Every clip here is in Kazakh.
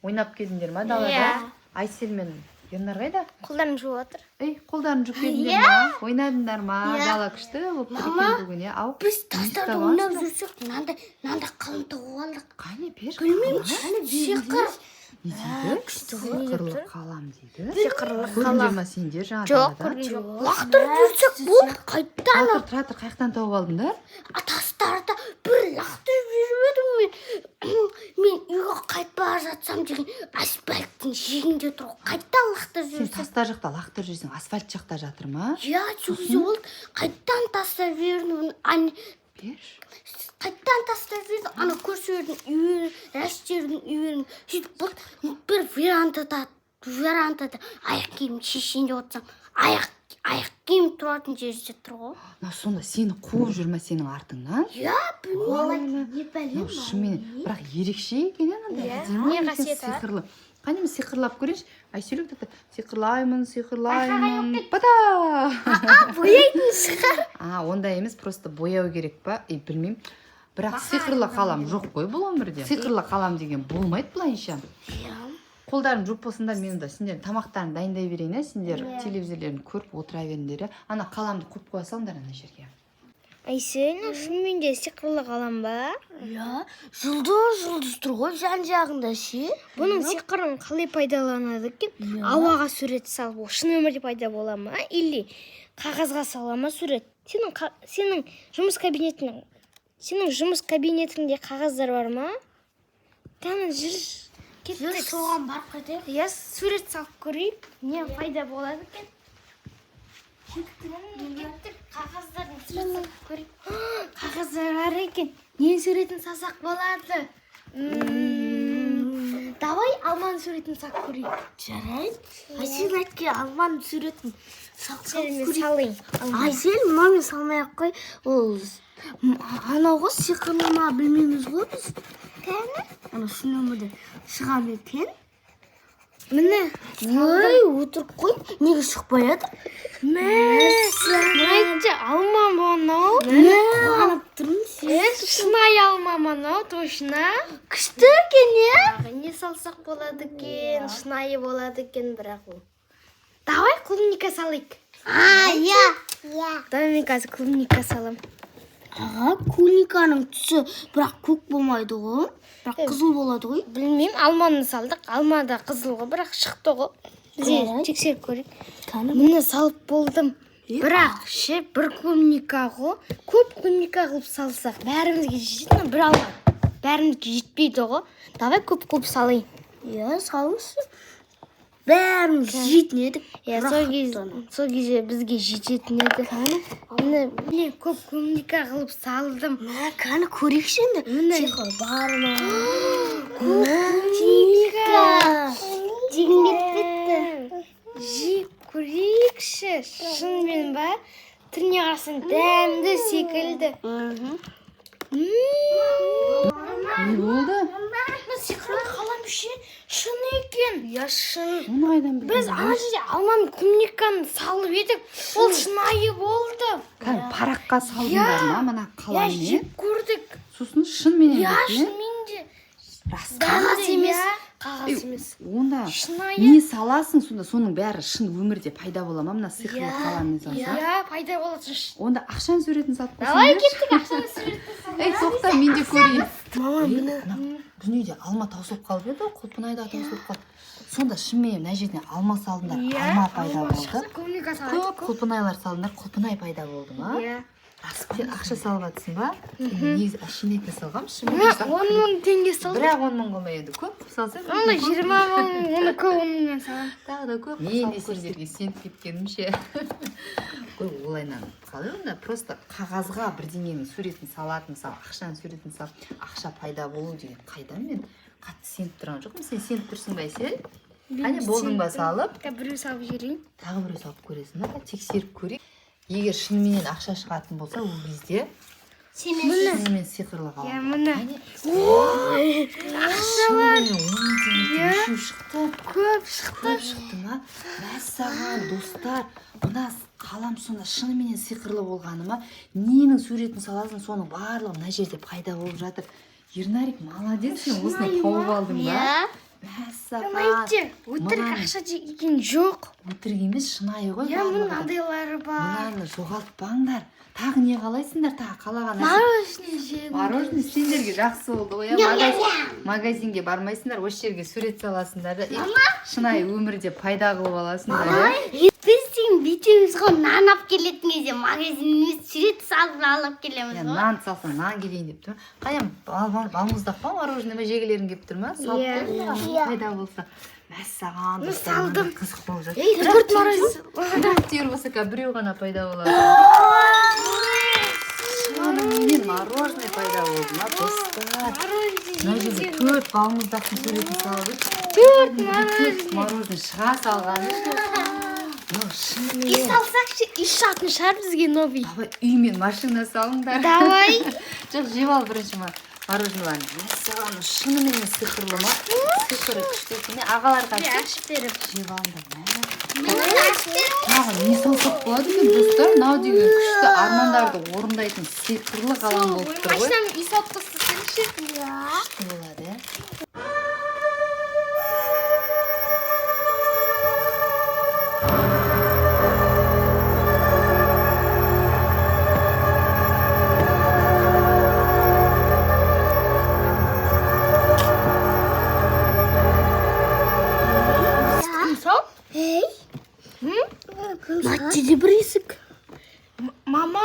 Ойнап келдіңдер ма далада? Айсел мен Ернар қайда? Қолдарын жуып отыр. Қолдарын жуып келдіңдер ма? Ойнадыңдар ма? Дала күшті болып тұр екен бүгін, Ау. Біз тастарды ойнап жүрсек, мынандай қалың тауып алдық. Қане бер. Білмеймін, сиқыр. Не дейді? Сиқырлы қалам дейді. Сиқырлы Көрдіңдер ма сендер жаңа Жоқ, далада? көрген жоқ. Лақтырып жүрсек болды, қайттан. Тұра, қаяқтан тауып алдыңдар? Тастарды бір лақтырып жүріп едім мен. Мен үйге қайтып бара жатсам деген асфальттың жиегінде тұр. Қайттан лақтырып Сен жүрсек. таста жақта лақтырып жүрсің, асфальт жақта жатыр ма? Сөзі болды. Қайттан тастап жібердім. Бер. Қайттан тастап жібердім. Ана көршілердің үйін, рәстердің үйін. Сөйтіп болды. Бір верандада аяқ киім шешейінде отырсам, аяқ киім тұратын жерде тұр ғой. Сонда сені қуып жүр ме сенің артыңнан? Білмеймін. Шынымен, бірақ ерекше екен анандай. Не қасиеті? Сиқырлы. Қане мен сиқырлап көрейінші. Айселек де сиқырлаймын. Пада! Бояйтын шығар. Ондай емес, просто бояу керек па? Білмеймін. Бірақ сиқырлы қалам жоқ қой бұл өмірде. Сиқырлы қалам деген болмайды былайынша. Қолдарың жуып болсындар, мен де сендер тамақтарын дайындай берейін, сендер телевизорлерін көріп отыра беріңдер. Ана қаламды қойып қоя салыңдар ана жерге. Айсен, шынымен де сиқырлы қалам ба? Жұлдыз тұр ғой жан-жағында ше. Бұның сиқырын қалай пайдаланады екен? Ауаға сурет салып, шын өмірде пайда бола ма? Или қағазға сала ма сурет? Сенің жұмыс кабинетіңде қағаздар бар ма? Кәні жүр. Кеттік. Соған барып қайтайық. Сурет салып көрейік. Не пайда болады екен? Кеттік. Қағаздарын салып көрейік. Қағаздар бар екен. Не суретін салсақ болады? Давай алманың суретін салып көрейік. Жарайды. Айсел айтке алманың суретін салып көрейік. Айсел, мамин салмай-ақ қой. Анау ғой сиқырлы ма білмейміз ғой біз. Кәні? Ана шын өмірде шығам екен. Міне. Отырып қой. Неге шықпаяды? Мәйтте алма анау. Қуанып тұрмын. Шынай алма анау, точно. Күшті екен, не? Не салсақ болады екен, шынайы болады екен, бірақ ол. Давай клубника салайық. Давай мен қазір клубника салам. Клубниканың түсі бірақ көк болмайды ғой. Бірақ қызыл болады ғой. Білмеймін, алманы салдық. Алмада қызыл ғой, бірақ шықты ғой. Бізде тексеріп көрейік. Міне салып болдым. Бірақ бір клубника ғой. Көп клубника қылып салсақ, бәрімізге жетеді ме? Бір алған. Бәрімізге жетпейді ғой. Давай көп салайын. Салыңызшы. Бәріміз жейтін едік. Сол кезде бізге жететін еді. Міне көп клубника қылып салдым. Кәні көрейікші енді. Сиқыр бар ма? Клубника. Жегім кетті. Жеп көрейікші. Шынымен ба? Түріне қарасаң дәмді секілді. Не болды? Сиқырлы қалам шын екен. Шын. Оны қайдан білдің? Біз ана жерде алманың клубниканы салып едік. Ол шынайы болды. Параққа салдыңдар ма мына қаламмен? Жеп көрдік. Сосын шынменен Шынымен де. Қағаз емес. Қағаз емес. Онда не саласың, сонда соның бәрі шын өмірде пайда бола ма? Мына сиқырлы қаламмен салса? Пайда болады. Онда ақшаның суретін салып қойсаңдар. Давай кеттік ақшаның суретін. Тоқта, мен де көрейін. Мама, дүниеде алма таусылып қалып еді, Құлпынайда таусылып қалды. Сонда шынымен мына жерден алма салдыңдар, алма пайда болды. Көп Құлпынайлар салдыңдар, Құлпынай пайда болды ма? Сен ақша салып жатсың ба? Негізі әшейін салғам, шынымен 10 мың теңге салдым. Бірақ 10 мың қылмай еді, көп салсаң. Онда 20 мың, оны көп 10 мыңнан салам. Тағы да көп. Мен де сендерге сеніп кеткенімше. Олайнан қалай онда? Просто қағазға бірдеңенің суретін салатын, мысалы, ақшаның суретін салып, ақша пайда болу деген қайдан мен қатты сеніп тұрған жоқпын. Сен сеніп тұрсың ба, Айсел? Қане болдың ба салып? Біреу салып жіберейін. Тағы біреу салып көресің ба? Тексеріп көрейік. Егер шынымен ақша шығатын болса, ол кезде шынымен сиқырлы қалам. Міне. Шынымен 10 мың теңге шықты. Көп шықты ма? Мәссаған, достар, мына қалам сонда шынымен сиқырлы болғаны ма? Ненің суретін саласың, соның барлығы мына жерде пайда болып жатыр. Ернарик, молодец, сен осыны тауып алдың ба? мәссаған. өтірік ақша жеген жоқ. Өтірік емес, шынайы ғой. Я мұның андайлары бар. Мынаны жоғалтпаңдар. Тағы не қалайсыңдар? Тағы қалаған Мороженое жедім. Мороженое сендерге жақсы болды ғой. Магазинге бармайсыңдар, осы жерге сурет саласыңдар да. Шынайы өмірде пайда қылып аласыңдар. Біздің бетіміз ғой нан алып келетін кезде магазиніміз сурет салып алып келеміз ғой. Нан салсаң, нан келейін деп тұр. Қайым, балмұздақ па, мороженое ма жегілерің кеп тұр ма? Пайда болса. Мәссаған, достарым қызық болып жатыр. Төрт мороженое. Тер болса біреу ғана пайда болады. Шынымен мороженое пайда болды ма, достар? Мына жерде 4 балмұздақтың суретін салып. 4 мороженое шыға салған. Үй салсақшы, үй шатын шығар бізге новый. Давай үймен машина салыңдар. Давай. Жоқ, жеп ал бірінші мороженелерін. Мәссаған, шынымен сиқырлы ма? Сиқыры күшті екен. Ағаларға Ашып беріп. жеп алыңдар. Тағы не салсақ болады екен, достар? Мынау деген күшті армандарды орындайтын сиқырлы қалам болып тұр ғой. Машинаны үй салып тастасаңшы. Күшті болады, Матчеде бір есік. Мама.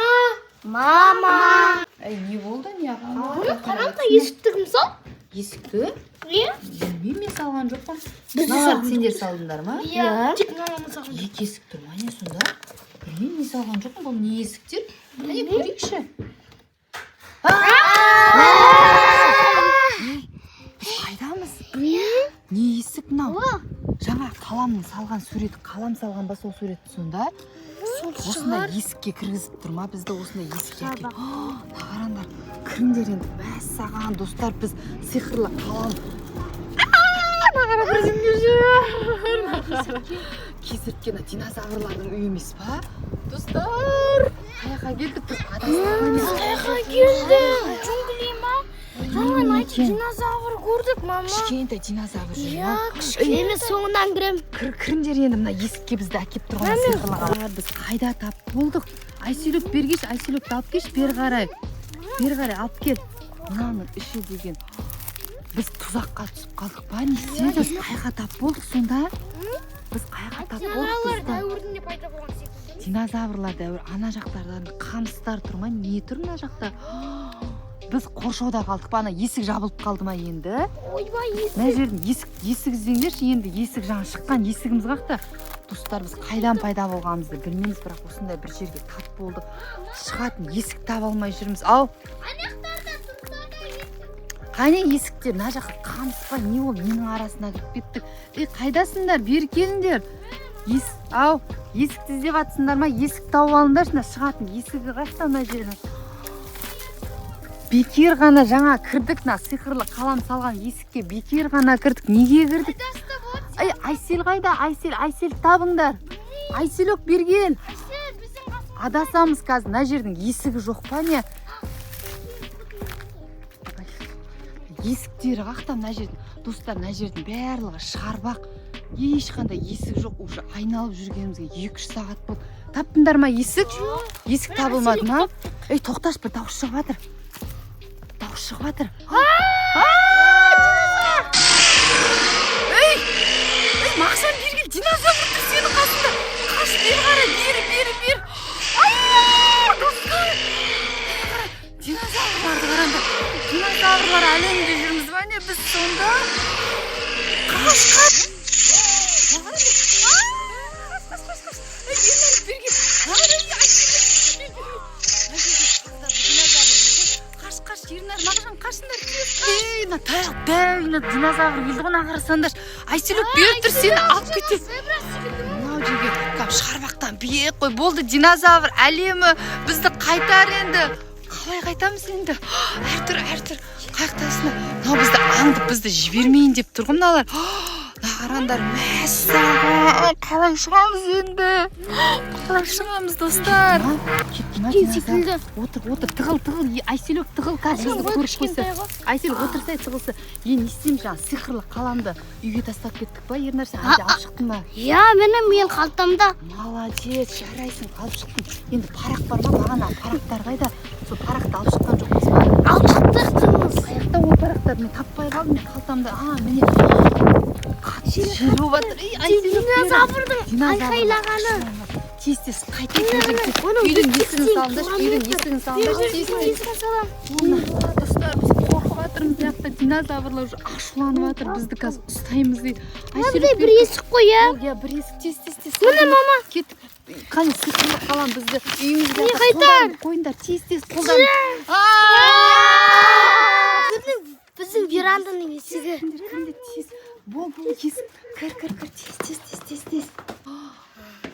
не болды, не Қараңғы есікті кім сал? Есікті? Білмеймін, мен салған жоқпын. Бізді Сендер салдыңдар ма? Тек мамамыз салған. Екі есік тұр ма, не сонда? Білмеймін, мен салған жоқпын, бұл не есіктер? Әне, көрейікші. Қайдамыз? Не есік мынау? Жаңа қаламның салған суреті, қалам салған ба сол суретті сонда? Осында есікке кіргізіп тұр ма? Бізді осында есікке әкеліп. Қараңдар, кіріңдер енді. Мәссаған, достар, біз сиқырлы қалам. Нағара бірдеңе жүр. Кезірткен динозаврлардың үйі емес па? Достар, қаяққа келдік біз? Қаяққа келдік? Джунгли ма? Жаңа динозавр көрдік, мама. Кішкентай динозавр жүр ма? Мен соңынан кірем. Кіріңдер енді мына есікке бізді әкеп тұрған сиқырлы қалам. Біз қайда тап болдық? Айселек бергеш, Айселекті алып кеш, бері қарай. Бері қарай алып кел. Мынаның іші деген. Біз тұзаққа түсіп қалдық па? Не істедік? Қайға тап болдық сонда? Біз қайға тап болдық достар? Дәуірінде пайда болған секілді. Динозаврлар дәуір. Ана жақтардан қамыстар тұр ма? Не тұр мына жақта? Біз қоршауда қалдық па? Ана есік жабылып қалды ма енді? Ойбай, есік. Мына жердің есік іздеңдерші, енді есік жаңа шыққан есігіміз қақта. Достар, біз қайдан пайда болғанымызды білмейміз, бірақ осындай бір жерге тап болдық. Шығатын есік таба алмай жүрміз. Ау! Қане есіктер, мына жаққа қамыс па, не ол, ненің арасына кіріп кеттік. Қайдасыңдар, бері келіңдер. Ау, есікті іздеп атсыңдар ма? Есік тауып алыңдаршы, шығатын есігі қайда мына жердің. Бекер ғана жаңа кірдік, сиқырлы қалам салған есікке бекер ғана кірдік. Неге кірдік? Айсел қайда? Айсел табыңдар. Айселек берген. Адасамыз қазір, мына жердің есігі жоқ па не? Есіктері қақта мына жердің. Достар, мына жердің барлығы шарбақ. Ешқандай есік жоқ. Уже айналып жүргенімізге 2-3 сағат болды. Таптыңдар ма есік? Есік табылмады ма? Тоқташ, бір дауыс шығып жатыр. Шығып жатыр. Мақсан бергел, динозавр тұр сенің қасында. Қаш, бері қара, бері. Достар. Динозаврларды қараңдар. Динозаврлар әлемінде жүрміз ба не біз сонда? Қаш. Ернар, мағжан, қашындар таяқ, динозавр келді ғой, қарасаңдар. Айселек беріп тұр, сені алып кетеді. Мынау жерге шарбақтан биік қой, болды динозавр әлемі бізді қайтар енді. Қалай қайтамыз енді? Әртүр, қаяқтасына. Мынау бізді аңдып, бізді жібермейін деп тұр ғой мыналар. қараңдар, мәссаған, қалай шығамыз енді? Қалай шығамыз, достар? секілді. Отыр, тығыл, Айселек тығыл, қазір бізді көріп қойса. Айселек отырсай тығылса. Не істеймін жаңа сиқырлы қаламды үйге тастап кеттік па, Ернарса? Әлде алып шықтың ба? Я, мен қалтамда. Молодец, жарайсың, алып шықтың. Енді парақ бар ма? Маған парақтар қайда? Сол парақты алып шыққан жоқпыз ба? Алып шықтыңыз. Қаяқта ол парақтар? Мен таппай қалдым қалтамда. Міне. Жүріп жатыр. Динозаврдың айқайлағаны. Тез қайта үйдің есігін салыңдаршы, достар, біз қорқып жатырмыз, мына динозаврлар уже ашуланып жатыр, бізді қазір ұстаймыз дейді. Бір есік қой, иә, бір есік, тез. Міне, мама. Кеттік. Қане, сиқырлы қалам бізді үйімізге қойыңдар, тез қолдан. Біздің веранданың есігі. Кімді тез. Бол, есік. Кір, тез.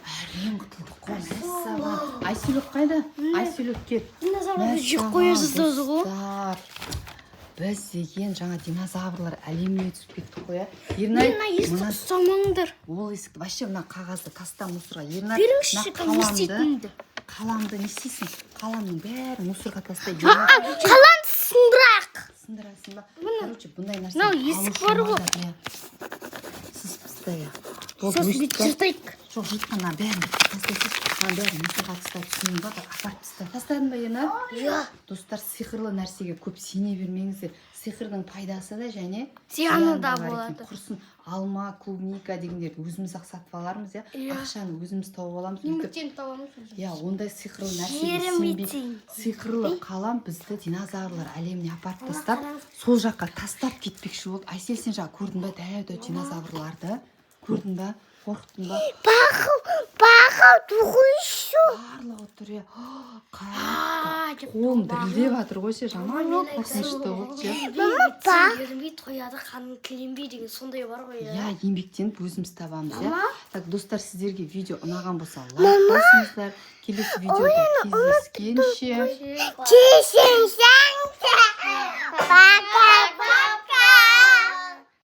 Әрең құтылдық қой, мәссаған. Айселек қайда? Айселек кет. Динозаврды жек қоя жаздады ғой. Біз деген жаңа динозаврлар әлеміне түсіп кеттік қой. Ернай, есікті ұстамаңдар. ол есікті вообще мына қағазды таста мусорға. Ернай, қаламды не істейсің? Қаламның бәрін мусорға тастай. Қалам Сындырасың ба? Короче, бұндай нәрсе. Мынау есік бар ғой. Сыз иә. Сосын бүйтіп жыртайық. Жоқ, жыртқаннан бәрін тастайсыз. Бәрін мусорға түсіндің ба? Апарып тастадың ба, Ернар? Иә. Достар, сиқырлы нәрсеге көп сене бермеңіздер. Сиқырдың пайдасы да және зияны да болады. Құрсын алма, клубника дегендерді өзіміз-ақ сатып алармыз, иә. Ақшаны өзіміз тауып аламыз. Еңбектен табамыз. Иә, ондай сиқырлы нәрсеге сенбей. Сиқырлы қалам бізді динозаврлар әлеміне апарып тастап, сол жаққа тастап кетпекші болды. Айсел, сен жаңа көрдің ба дәу динозаврларды? Көрдің ба? Қорықтың ба? Бақы, тұғышу. Барлығы тұр, иә. Қолым дірілдеп жатыр ғой, ше, жаман қорқынышты болды, ше. Ермейді қояды, қаның тіленбей деген сондай бар ғой. Иә, еңбектеніп өзіміз табамыз, иә. Так, достар, сіздерге видео ұнаған болса, лайк басыңыздар. Келесі видеода кездескенше. Кешірсең. Бақа.